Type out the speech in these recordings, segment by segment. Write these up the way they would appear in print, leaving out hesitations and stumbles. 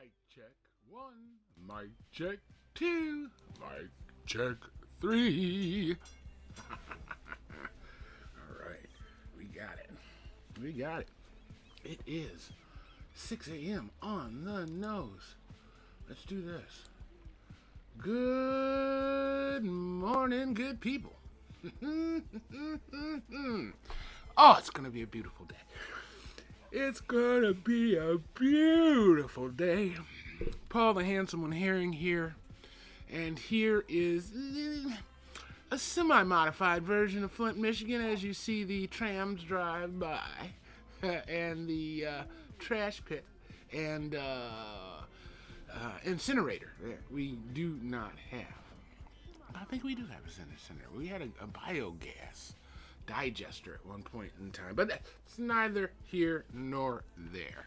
Mic check one, mic check two, mic check three. All right, we got it. We got it. It is 6 a.m. on the nose. Let's do this. Good morning, good people. Oh, it's going to be a beautiful day. It's going to be a beautiful day. Paul the Handsome One Herring here. And here is a semi-modified version of Flint, Michigan, as you see the trams drive by. And the trash pit and incinerator that we do not have. I think we do have an incinerator. We had a biogas digester at one point in time, but that's neither here nor there.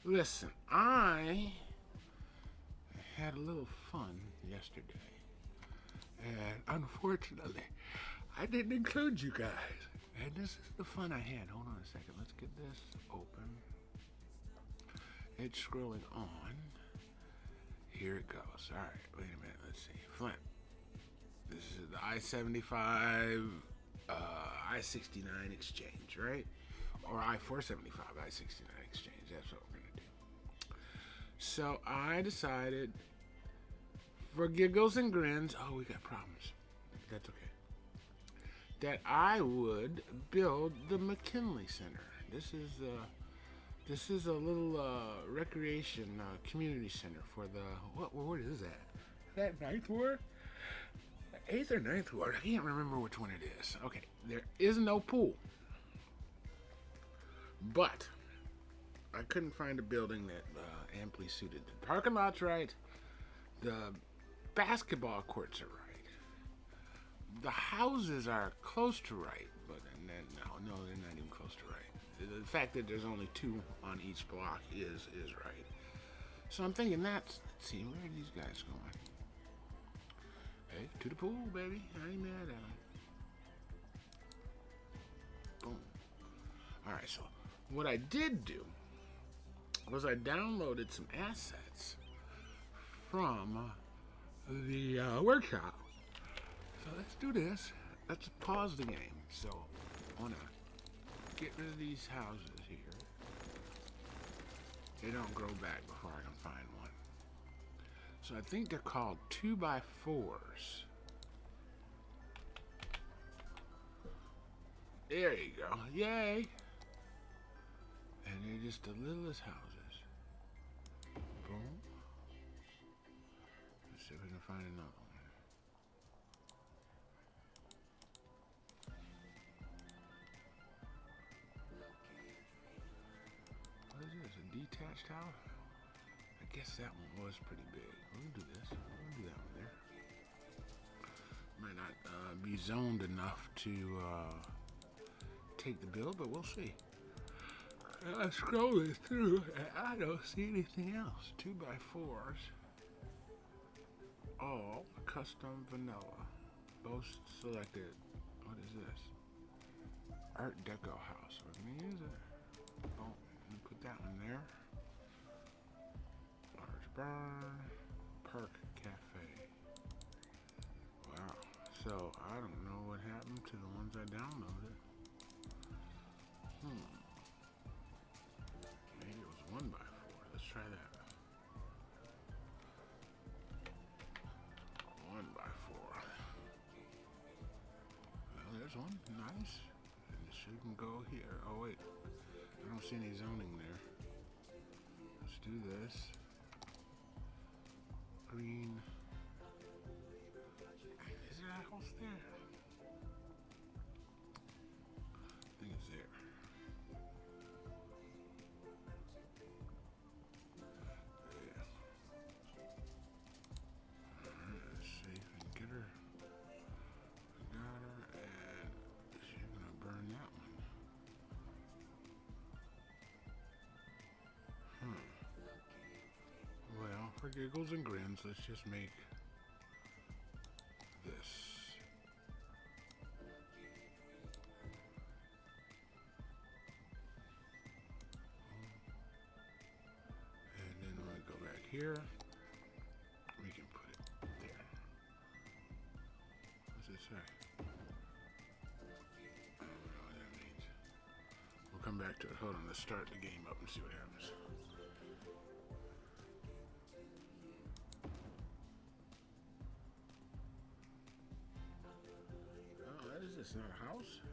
Listen, I had a little fun yesterday, and unfortunately, I didn't include you guys. And this is the fun I had. Hold on a second. Let's get this open. It's scrolling on. Here it goes. All right, wait a minute. Let's see. Flint. This is the I-75, I-69 exchange, right? Or I-475, I-69 exchange. That's what we're going to do. So I decided, for giggles and grins, oh, we got problems. That's okay. That I would build the McKinley Center. This is a little recreation community center for the what is that? Is that Ninth Ward? 8th or 9th Ward? I can't remember which one it is. Okay, there is no pool, but I couldn't find a building that amply suited. The parking lot's right. The basketball courts are right. The houses are close to right, but then no, they're not even close to right. The fact that there's only 2 on each block is right. So I'm thinking let's see, where are these guys going? Hey, to the pool, baby. I ain't mad at them. Boom. Alright, so what I did do was I downloaded some assets from the workshop. So let's do this. Let's pause the game. So I want to get rid of these houses here. They don't grow back before I can find one. So I think they're called 2x4s. There you go. Yay! And they're just the littlest houses. Boom. Let's see if we can find another one. What is this? A detached house? I guess that one was pretty big. We'll do this. We'll do that one there. Might not be zoned enough to take the build, but we'll see. I'm scrolling through and I don't see anything else. 2x4s. All custom vanilla. Both selected. What is this? Art Deco house. We're gonna use it. Oh, let me put that one there. Large barn. Park Cafe. Wow. So I don't know what happened to the ones I downloaded. Maybe it was 1x4. Let's try that. 1x4. Well, there's one. Nice. And it shouldn't go here. Oh, wait. I don't see any zoning there. Let's do this. Green. Is there a house there? I think it's there. Yeah. Alright, let's see if we can get her. I got her, and she's gonna burn that one. Well, for giggles and grins, let's just make this. And then we go here. We can put it there. What's it say? I don't know what that means. We'll come back to it. Hold on, let's start the game up and see what happens. Oh, what is this? Not a house?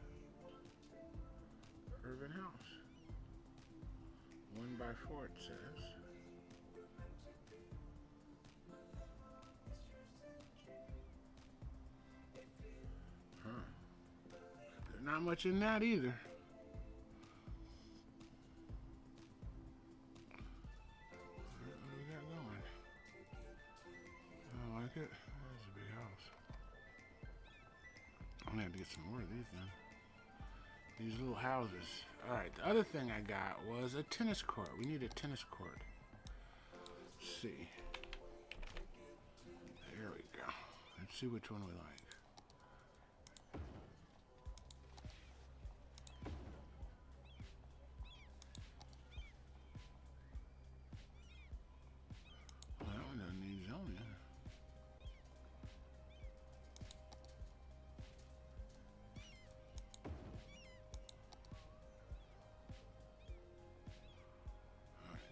Urban house. 1x4 it says. Huh. There's not much in that either. What do we got going? I don't like it. That's a big house. I'm gonna have to get some more of these then. These little houses. Alright, the other thing I got was a tennis court. We need a tennis court. Let's see. There we go. Let's see which one we like. Well, that one doesn't need zoning.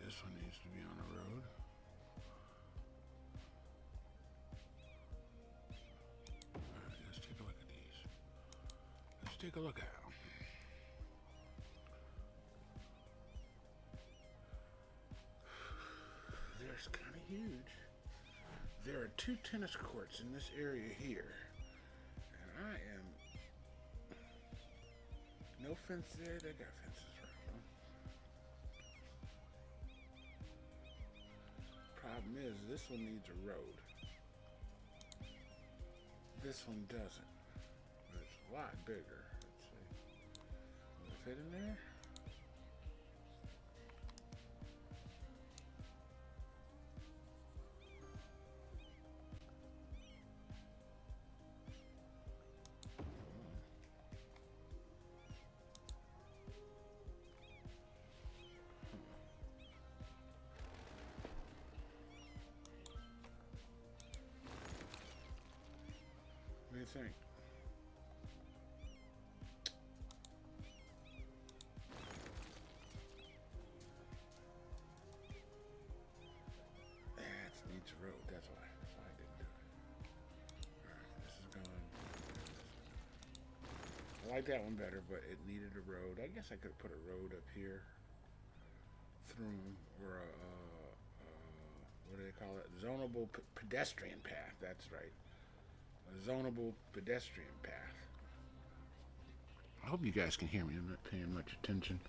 This one needs to be on the road. Alright, let's take a look at these. Let's take a look at them. They're kind of huge. There are 2 tennis courts in this area here. And I am... No fence there. They got fences around them. Problem is, this one needs a road. This one doesn't. But it's a lot bigger. Let's see. Will it fit in there? What do you think? That needs a road, that's why I didn't do it. Alright, this is going. I like that one better, but it needed a road. I guess I could put a road up here through, or what do they call it? Zonable pedestrian path, that's right. A zonable pedestrian path. I hope you guys can hear me. I'm not paying much attention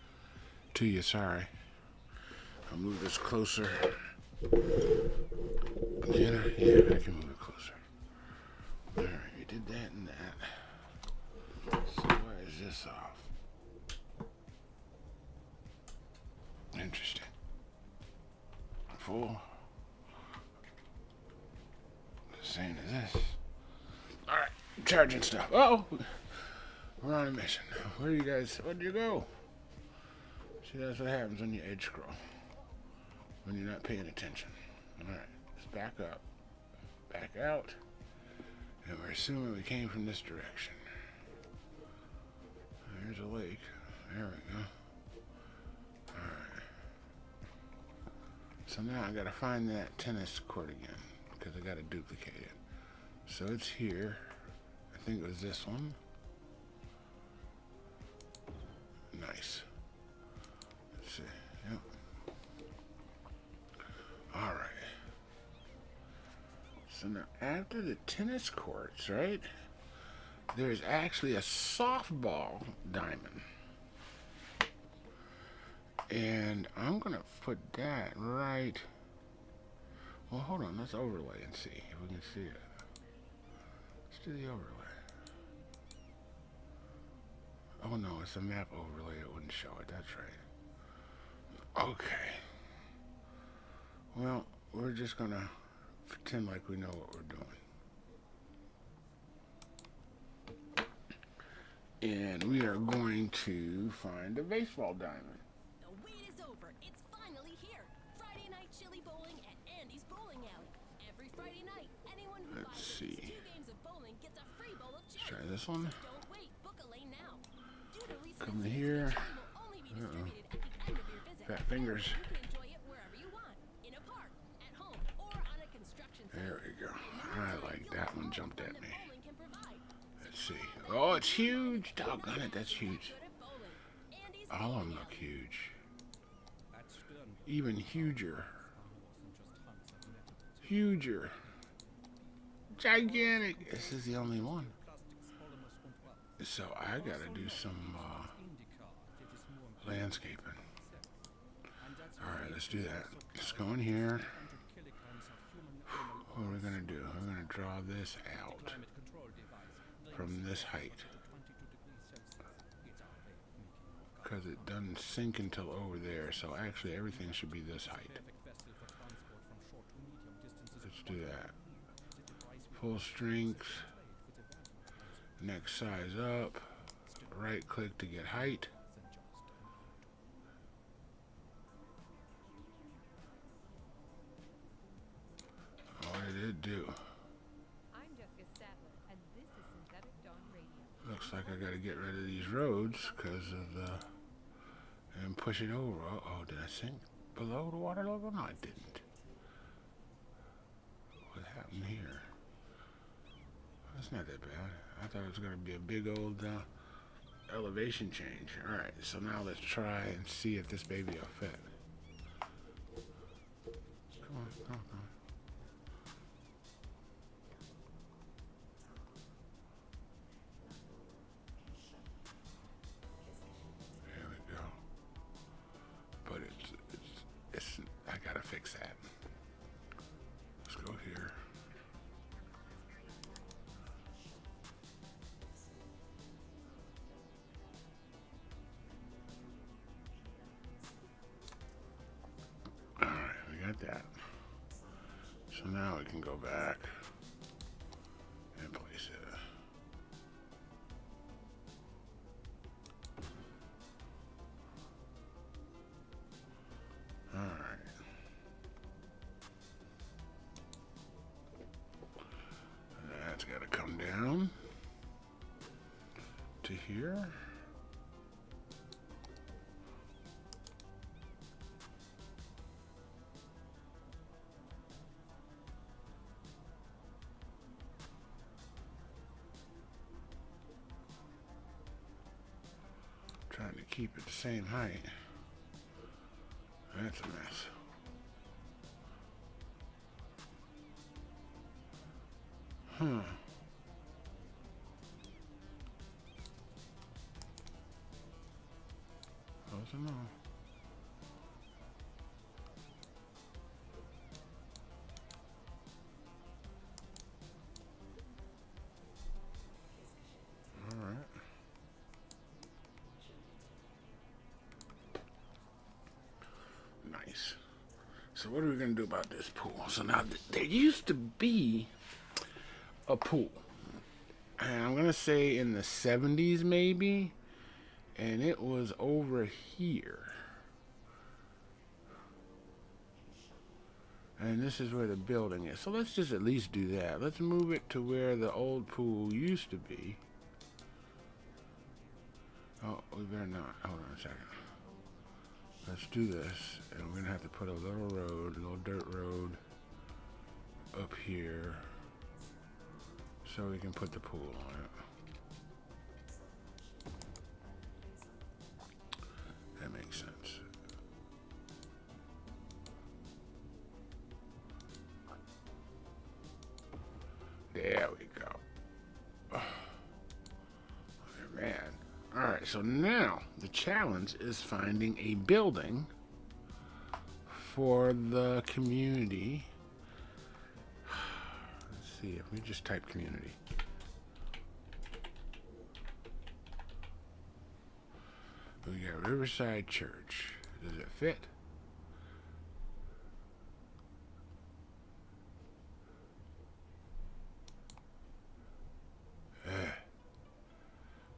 to you. Sorry. I'll move this closer. Yeah, I can move it closer. Alright, you did that and that. So why is this off? Interesting. Full. The same as this. Alright, charging stuff. Oh, we're on a mission. Where do you guys, where do you go? See, that's what happens when you edge scroll. When you're not paying attention. Alright, let's back up. Back out. And we're assuming we came from this direction. There's a lake. There we go. Alright. So now I gotta find that tennis court again. Because I gotta duplicate it. So it's here. I think it was this one. Nice. Let's see. Yep. Alright. So now after the tennis courts, right? There's actually a softball diamond. And I'm gonna put that right. Well, hold on, let's overlay and see if we can see it. Let's do the overlay. Oh no, it's a map overlay, it wouldn't show it, that's right. Okay. Well, we're just gonna pretend like we know what we're doing. And we are going to find a baseball diamond. The wait is over. It's finally here. Friday night chili bowling at Andy's Let's see. Let's try this one. Come here. Fat fingers. There we go. I like that one jumped at me. Let's see. Oh, it's huge. Doggone it, that's huge. All of them look huge. Even huger. Huger. Gigantic. This is the only one. So I gotta do some landscaping. Alright, let's do that. Let's go in here. What are we gonna do? We're gonna draw this out from this height. Because it doesn't sink until over there, so actually everything should be this height. Let's do that. Full strength. Next size up. Right click to get height. What did it do? Looks like I gotta get rid of these roads because of the and push it over. Oh, did I sink below the water level? No, I didn't. What happened here? That's not that bad. I thought it was gonna be a big old elevation change. All right, so now let's try and see if this baby will fit. Come on, come on, come on. I gotta fix that. Let's go here. All right, we got that. So now we can go back and place it. All right. That's got to come down to here. Trying to keep it the same height. That's a mess. Huh. Close enough. All right. Nice. So what are we gonna do about this pool? So now there used to be a pool, and I'm gonna say in the 70s maybe, and it was over here, and this is where the building is. So let's just at least do that. Let's move it to where the old pool used to be. Oh, we better not. Hold on a second. Let's do this, and we're gonna have to put a little road, a little dirt road up here so we can put the pool on it. That makes sense. There we go. Oh, man. All right, so now the challenge is finding a building for the community. Let's see if we just type community. We got Riverside Church. Does it fit?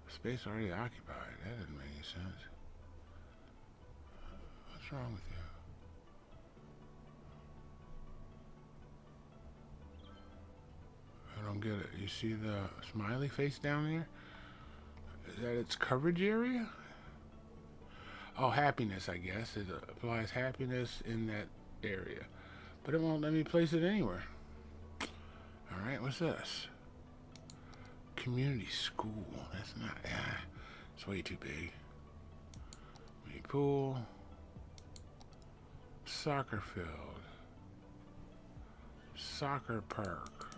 Space already occupied. That doesn't make any sense. What's wrong with you? get it. You see the smiley face down there? Is that its coverage area? Oh, happiness, I guess. It applies happiness in that area. But it won't let me place it anywhere. Alright, what's this? Community school. That's not... it's way too big. Mini pool. Soccer field. Soccer park.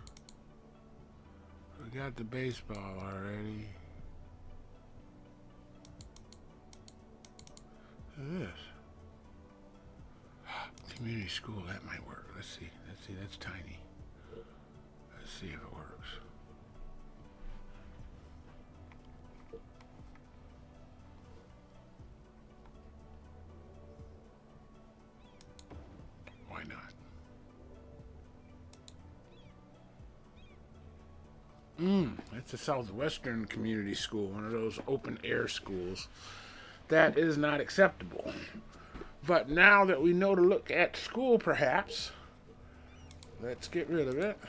We got the baseball already. What's this? Community school, that might work. Let's see. Let's see, that's tiny. Let's see if it works. Why not? It's a Southwestern community school, one of those open air schools. That is not acceptable. But now that we know to look at school, perhaps, let's get rid of it.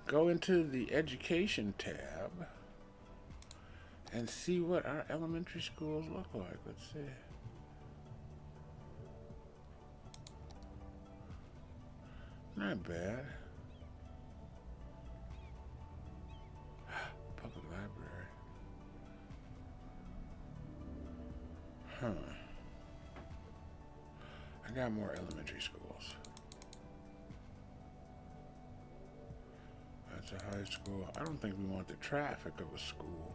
Go into the education tab and see what our elementary schools look like. Let's see. Not bad. Public library. Huh. I got more elementary schools. That's a high school. I don't think we want the traffic of a school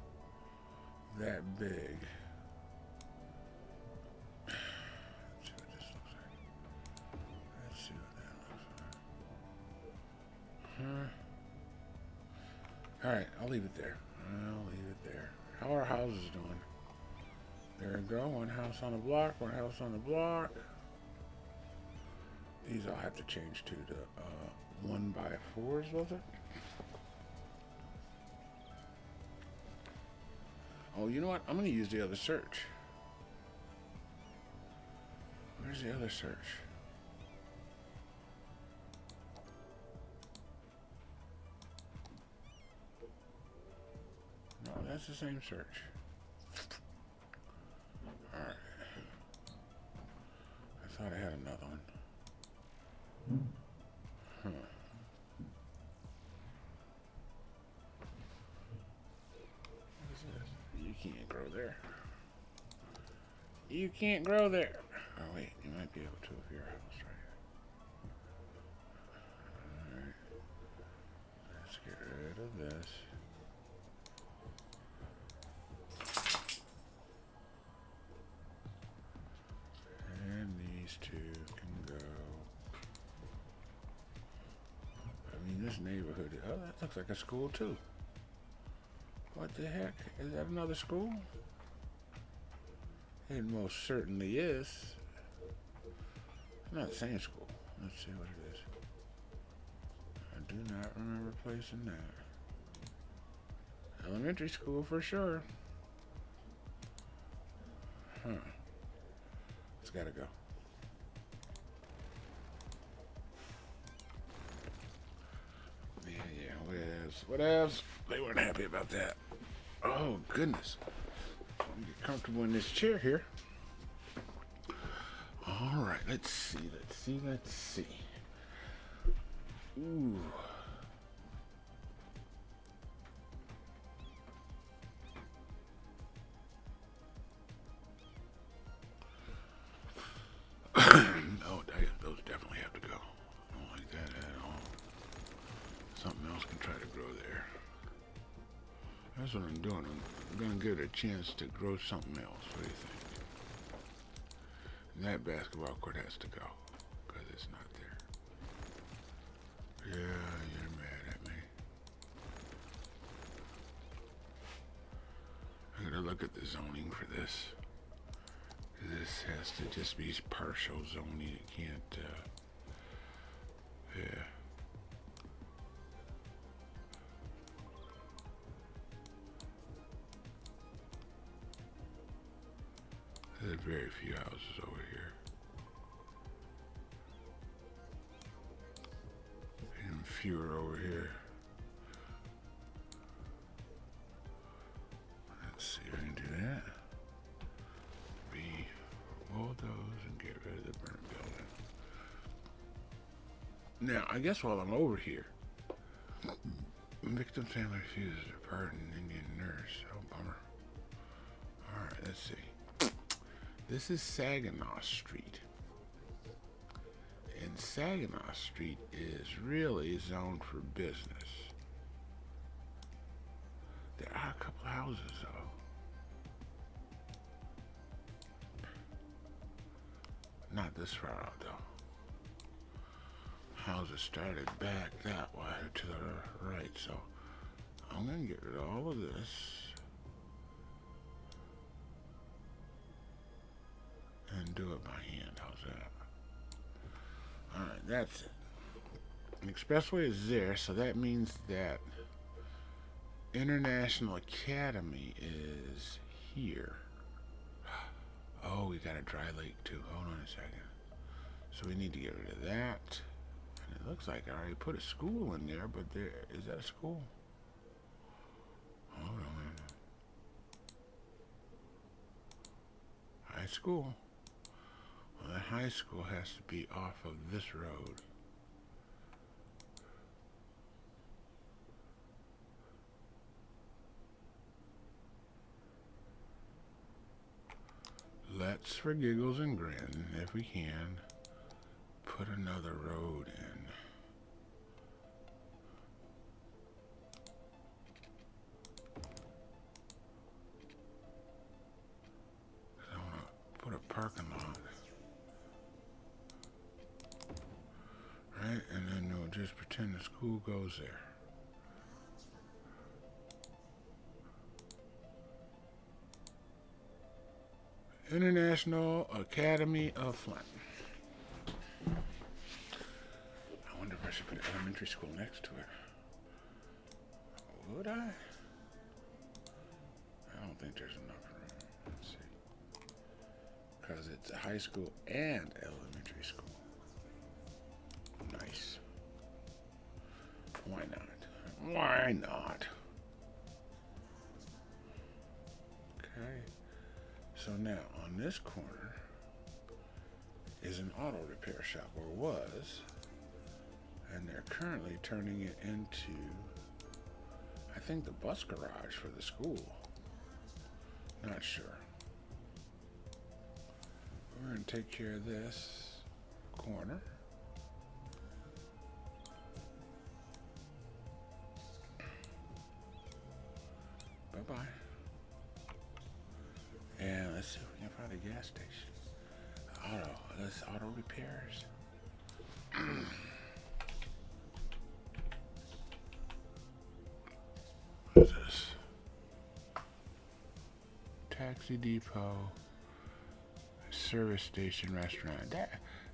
that big. Let's see what this looks like. Let's see what that looks like. Alright, I'll leave it there. I'll leave it there. How are houses doing? There we go. One house on the block, one house on the block. These I'll have to change to the 1x4s, was it? Oh, you know what? I'm going to use the other search. Where's the other search? No, that's the same search. Alright. I thought I had another one. Huh. What is this? You can't grow there. You can't grow there. Oh wait, you might be able to if your house right. Alright. Let's get rid of this. And these two can go. I mean, this neighborhood, oh, that looks like a school too. What the heck? Is that another school? It most certainly is. It's not the same school. Let's see what it is. I do not remember placing that. Elementary school for sure. Huh. It's gotta go. What else? They weren't happy about that. Oh, goodness. Get comfortable in this chair here. All right, let's see. Ooh. No, those definitely have to go. I don't like that at all. Something else can try to grow there. That's what I'm doing. I'm going to give it a chance to grow something else. What do you think? And that basketball court has to go because it's not there. Yeah, you're mad at me. I'm going to look at the zoning for this. This has to just be partial zoning. It can't, yeah. There's very few houses over here. And fewer over here. Let's see if we can do that. Bulldoze and get rid of the burnt building. Now, I guess while I'm over here, victim family refuses to pardon Indian nurse. Oh, bummer. Alright, let's see. This is Saginaw Street. And Saginaw Street is really zoned for business. There are a couple houses, though. Not this far out, though. Houses started back that way to the right, so I'm gonna get rid of all of this. And do it by hand. How's that? Alright, that's it. The expressway is there, so that means that International Academy is here. Oh, we got a dry lake too. Hold on a second. So we need to get rid of that. And it looks like I already put a school in there, but there is that a school? Hold on. High school. Well, that high school has to be off of this road. Let's, for giggles and grin, if we can, put another road in. I want to put a parking lot. Right? And then we'll just pretend the school goes there. International Academy of Flint. I wonder if I should put an elementary school next to it. Would I? I don't think there's enough room. Let's see. Because it's a high school and elementary school. Nice. Why not? Why not? Okay. So now, on this corner is an auto repair shop, or was, and they're currently turning it into, I think, the bus garage for the school. Not sure. We're going to take care of this corner. Bye-bye. And let's see if we can find a gas station. Let's auto repairs. What is this? Taxi depot, service station, restaurant.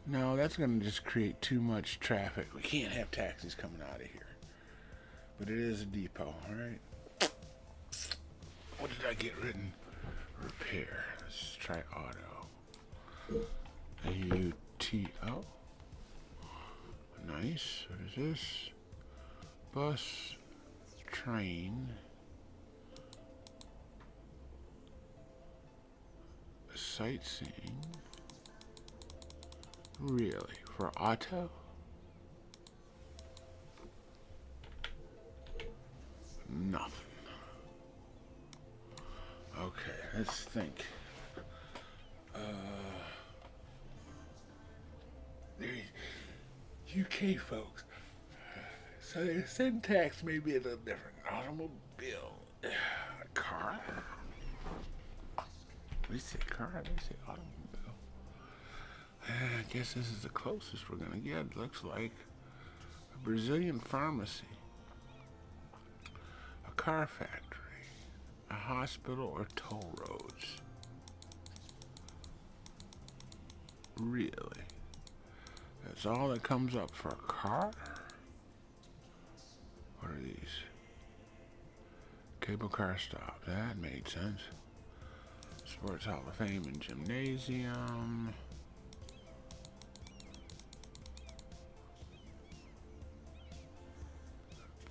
No, that's gonna just create too much traffic. We can't have taxis coming out of here. But it is a depot, alright? What did I get written? Repair. Let's try auto. AUTO. Nice. What is this? Bus, train, sightseeing. Really? For auto? Nothing. Okay, let's think. UK folks. So their syntax may be a little different. Automobile. Car? We say car, they say automobile. I guess this is the closest we're gonna get. Looks like a Brazilian pharmacy, a car factory, a hospital, or toll roads. Really? That's all that comes up for a car? What are these? Cable car stop. That made sense. Sports Hall of Fame and Gymnasium.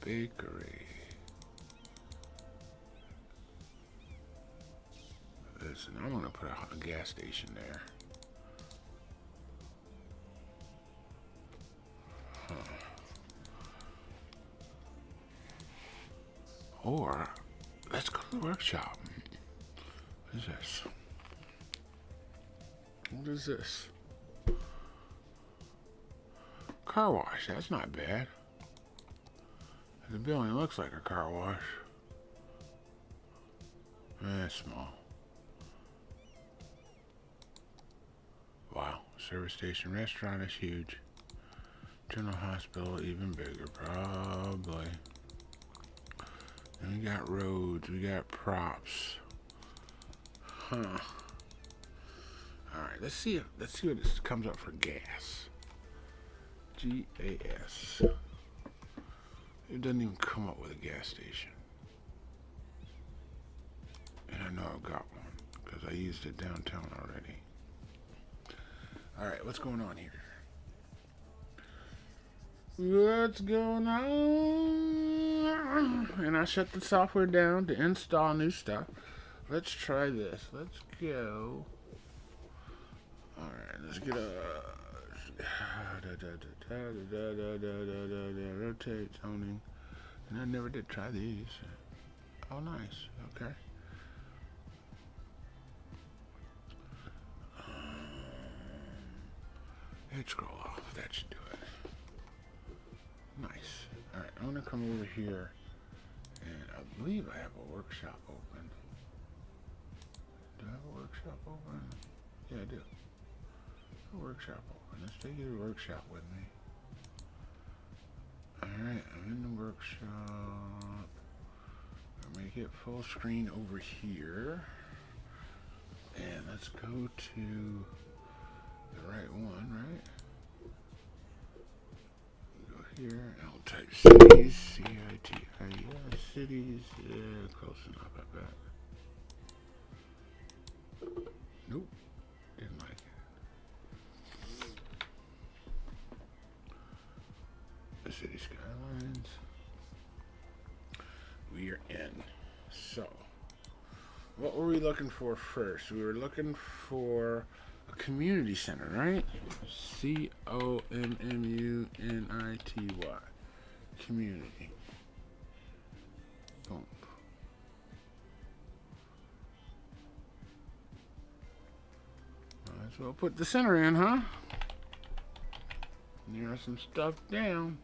bakery. Listen, I'm gonna put a gas station there. Or let's go to the workshop. What is this? What is this? Car wash. That's not bad. The building looks like a car wash. It's small. Wow. Service station restaurant is huge. General hospital even bigger, probably. And we got roads, we got props. Huh. Alright, let's see what this comes up for gas. GAS. It doesn't even come up with a gas station. And I know I've got one because I used it downtown already. Alright, what's going on here? What's going on? And I shut the software down to install new stuff. Let's try this. Let's go. Alright, let's get a rotate zoning. And I never did try these. Oh, nice. Okay. Hit scroll off. That should do it. Nice. Alright, I'm gonna come over here, and I believe I have a workshop open. Do I have a workshop open? Yeah, I do. A workshop open. Let's take you to the workshop with me. Alright, I'm in the workshop. I'll make it full screen over here. And let's go to the right one, right? Here, and I'll type cities, C-I-T-I-S, cities, yeah, close enough, I bet. Nope, didn't like it. The Cities Skylines. We are in. So, what were we looking for first? We were looking for a community center, right? C-O-M-M-U-N-I-T-Y. Community. Boom. Might as well put the center in, huh? Narrow some stuff down.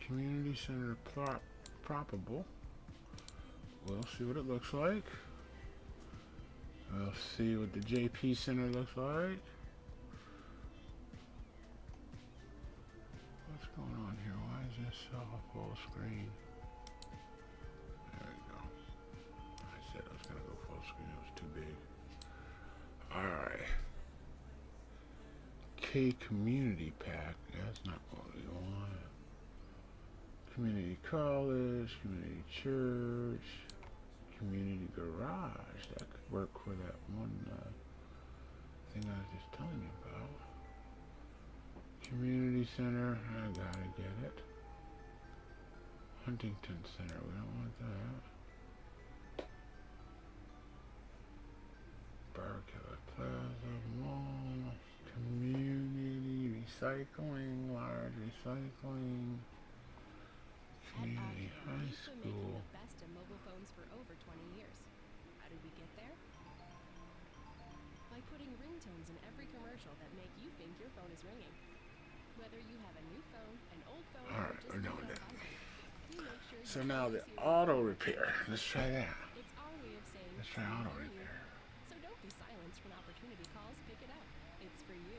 Community center probable. We'll see what it looks like. We'll see what the JP Center looks like. What's going on here? Why is this full screen? There we go. I said I was going to go full screen. It was too big. Alright. K Community Pack. That's not what we want. Community College. Community Church. Community garage. That could work for that one thing I was just telling you about. Community center. I gotta get it. Huntington Center. We don't want that. Barkiller Plaza Mall. Community recycling. Large recycling. Community high school. Mobile phones for over 20 years. How did we get there? By putting ringtones in every commercial that make you think your phone is ringing. Whether you have a new phone, an old phone, or just we're done with that. sure So now the auto repair. Let's try that. It's our way of saying Let's try auto repair. So don't be silenced when opportunity calls. Pick it up. It's for you.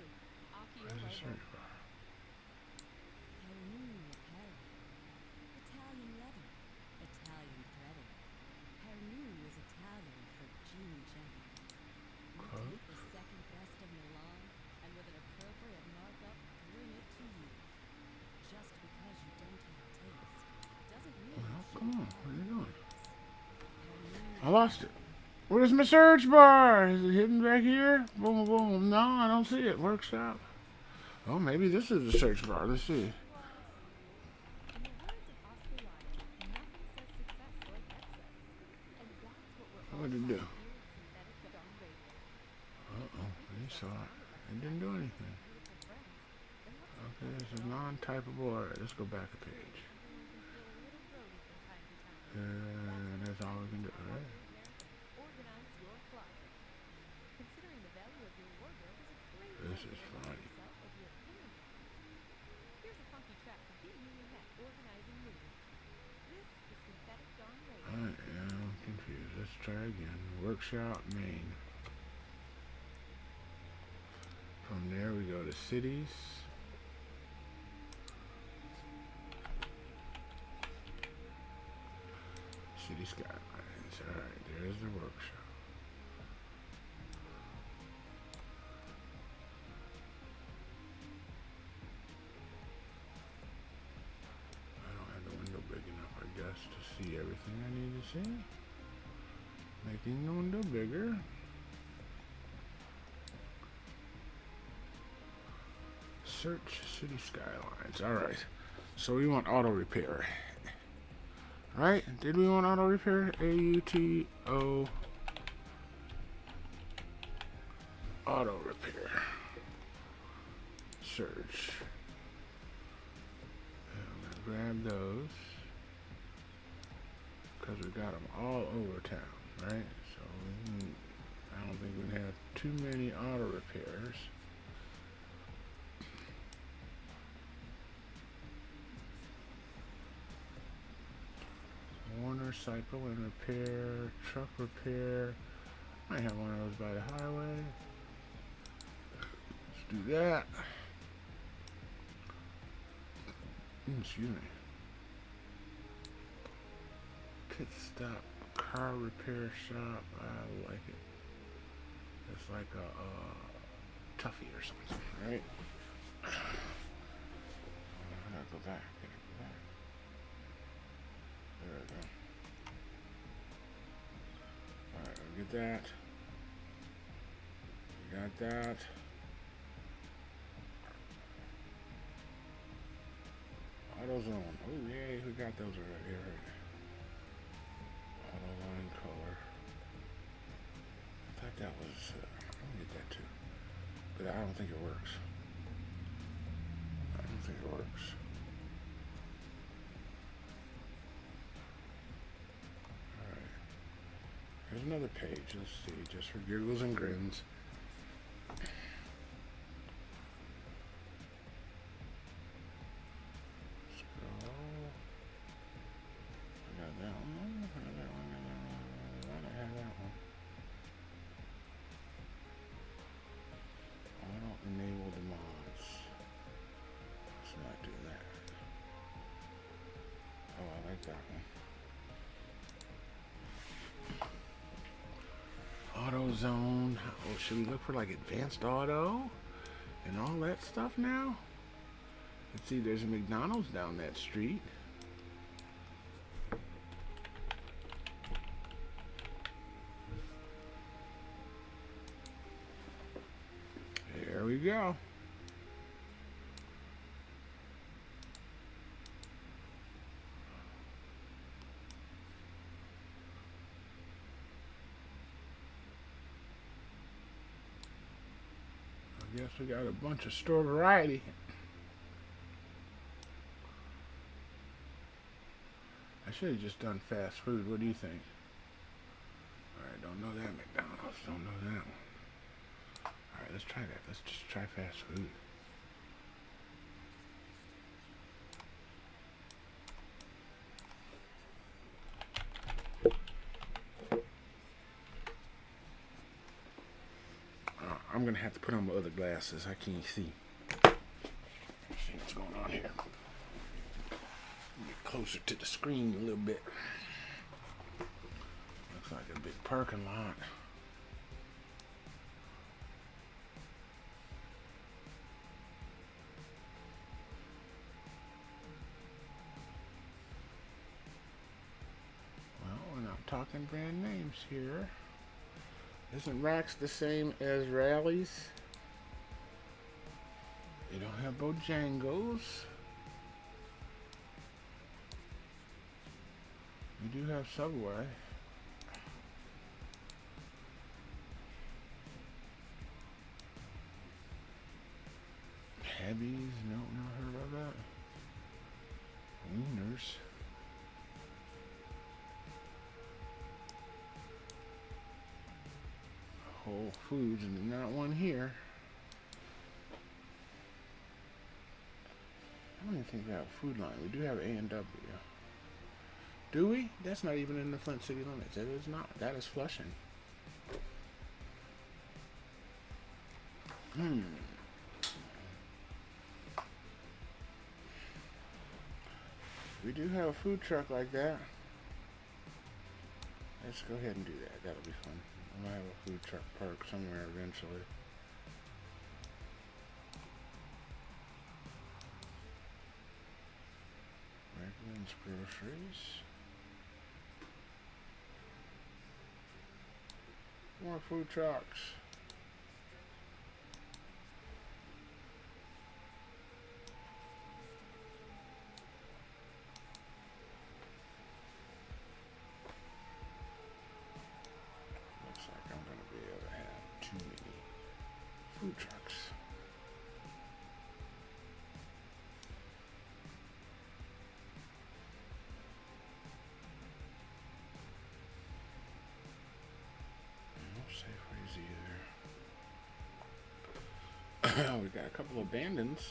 Aki Where's the search bar? Italian leather. Italian threading. Pernu is Italian for jean jacket. We take the second best of Milan, and with an appropriate markup, bring it to you. Just because you don't have taste, doesn't mean Come on, what are you doing? I lost it. Where's my search bar? Is it hidden back here? Boom, boom. No, I don't see it. Workshop. Oh, maybe this is the search bar. Let's see. In the words of Oscar Wilde, nothing says success like excess. And that's what we're all What did it do? about here at Synthetic Dawn Radio. Uh-oh, he saw it. It didn't do anything. Beautiful friends. And what's the Okay, this is non-typable. Alright, let's go back a page. And that's all we can do, right? Organize your closet. Considering the value of your wardrobe is a great This way is to funny. remind yourself of your inner man. Here's a funky track to get you in that organizing mood. This is Synthetic Dawn Radio. I am confused. Let's try again. Workshop main. From there we go to cities. Cities Skylines. Alright, there's the workshop. I don't have the window big enough, I guess, to see everything I need to see. Making the window bigger. Search City Skylines. Alright. So we want auto repair. Right? Did we want auto repair? AUTO. Auto repair. Search. And I'm gonna grab those. Because we got them all over town, right? So I don't think we have too many auto repairs. Warner cycle and repair, truck repair. Might have one of those by the highway. Let's do that. Excuse me. Pit stop, car repair shop. I like it. It's like a toughie or something, right? I'm gonna go back. There we go. Alright, I'll get that. We got that. AutoZone. Oh, yay, we got those already. Alright. AutoZone color. I thought that was. I'll get that too. But I don't think it works. I don't think it works. Here's another page. Let's see, just for giggles and grins. Scroll. I got that one. I got that one. Why did I have that one? Auto enable the mods. Let's not do that. Oh, I like that one. AutoZone. Oh, should we look for like advanced auto and all that stuff now? Let's see, there's a McDonald's down that street. There we go. I guess we got a bunch of store variety. I should have just done fast food. What do you think? Alright, don't know that McDonald's. Don't know that one. Alright, let's try that. Let's just try fast food. I'm gonna have to put on my other glasses. I can't see. Let's see what's going on here. Get closer to the screen a little bit. Looks like a big parking lot. Well, we're not talking brand names here. Isn't Rax the same as Rallies? You don't have Bojangles. You do have Subway. Habbies, no, never heard about that. Wieners. Whole Foods, and not one here. I don't even think we have a Food Line. We do have A&W. Do we? That's not even in the Flint city limits. It is not. That is Flushing. We do have a food truck like that. Let's go ahead and do that. That'll be fun. I might have a food truck park somewhere eventually. Raglan's Groceries. More food trucks. Looks like I'm going to be able to have too many food trucks. Either. We got a couple of abandons.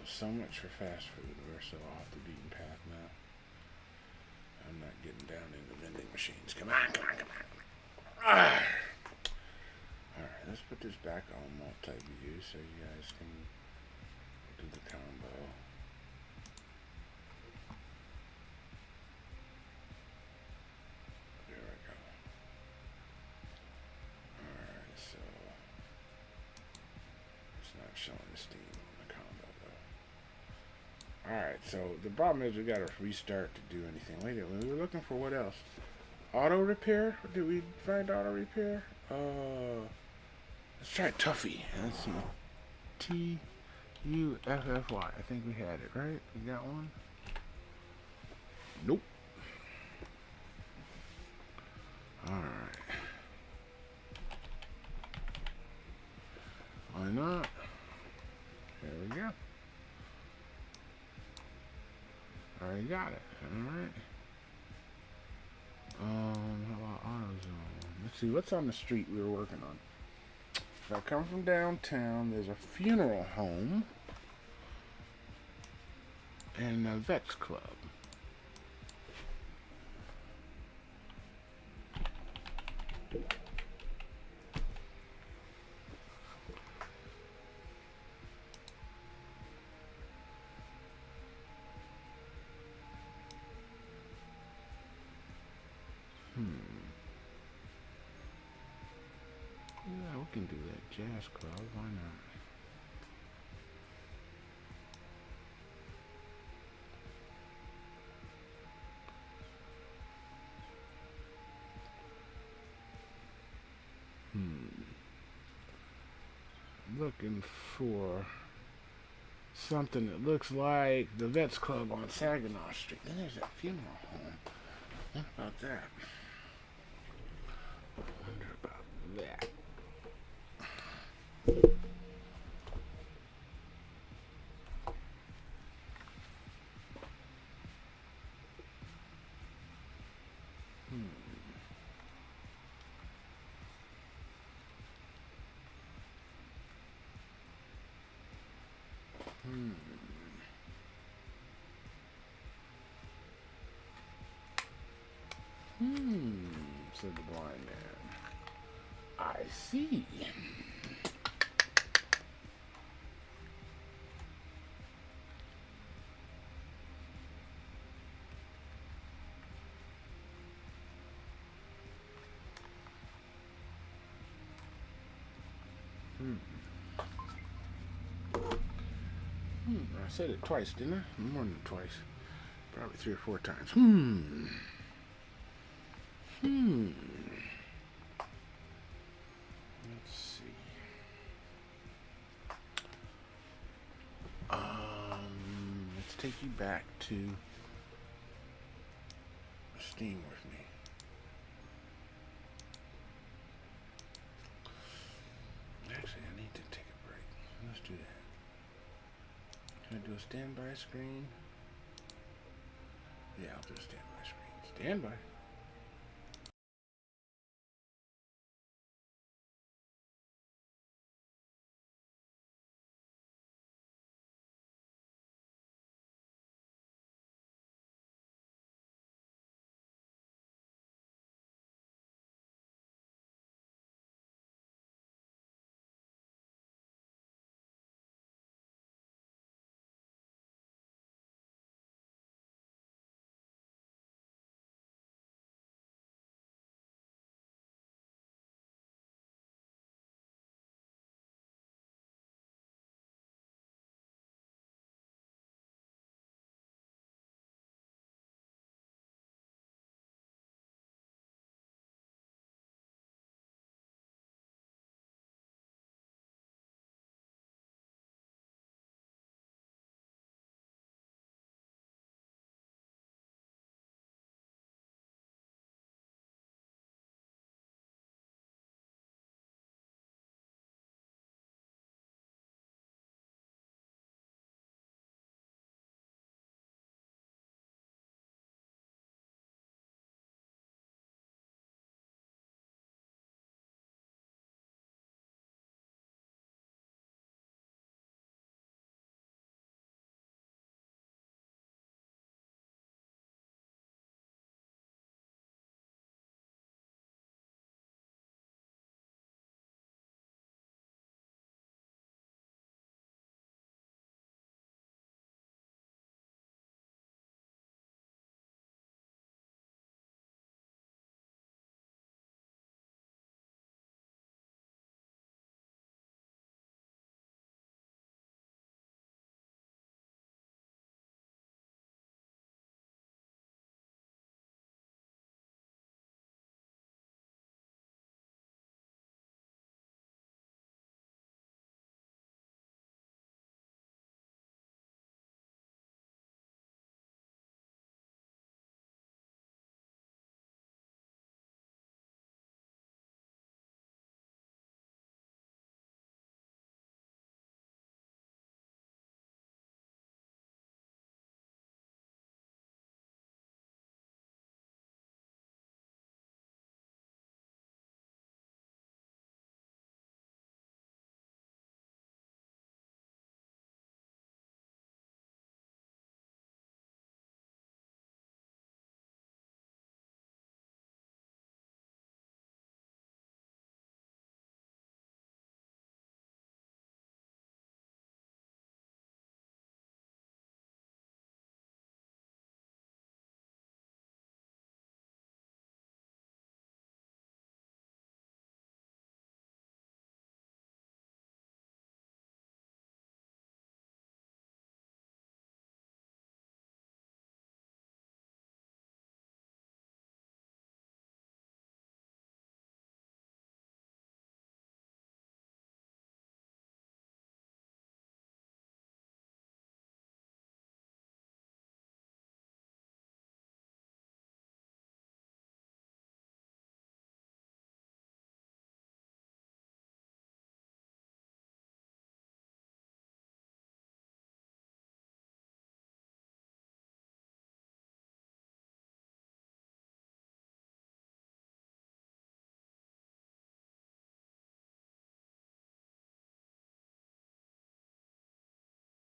So much for fast food. We're so off the beaten path now. I'm not getting down into vending machines. Come on, come on, come on. Alright, let's put this back on multi-view so you guys can do the combo. There we go. Alright, so it's not showing the Steam on the combo though. Alright, so the problem is we gotta restart to do anything. Wait a minute, we were looking for what else? Auto repair? Did we find auto repair? Let's try Tuffy. Let's see. Tuffy. I think we had it, right? We got one? Nope. Alright. Why not? There we go. Already got it. Alright. How about AutoZone? Let's see, what's on the street we were working on? If I come from downtown, there's a funeral home and a Vets Club. Yeah, we can do that jazz club. Why not? Looking for something that looks like the Vets Club on Saginaw Street. Then there's that funeral home. What about that? I wonder about that. Said the blind man. I see. I said it twice, didn't I? More than twice. Probably 3 or 4 times. Let's see. Let's take you back to Steam with me. Actually, I need to take a break. Let's do that. Can I do a standby screen? Yeah, I'll do a standby screen. Standby.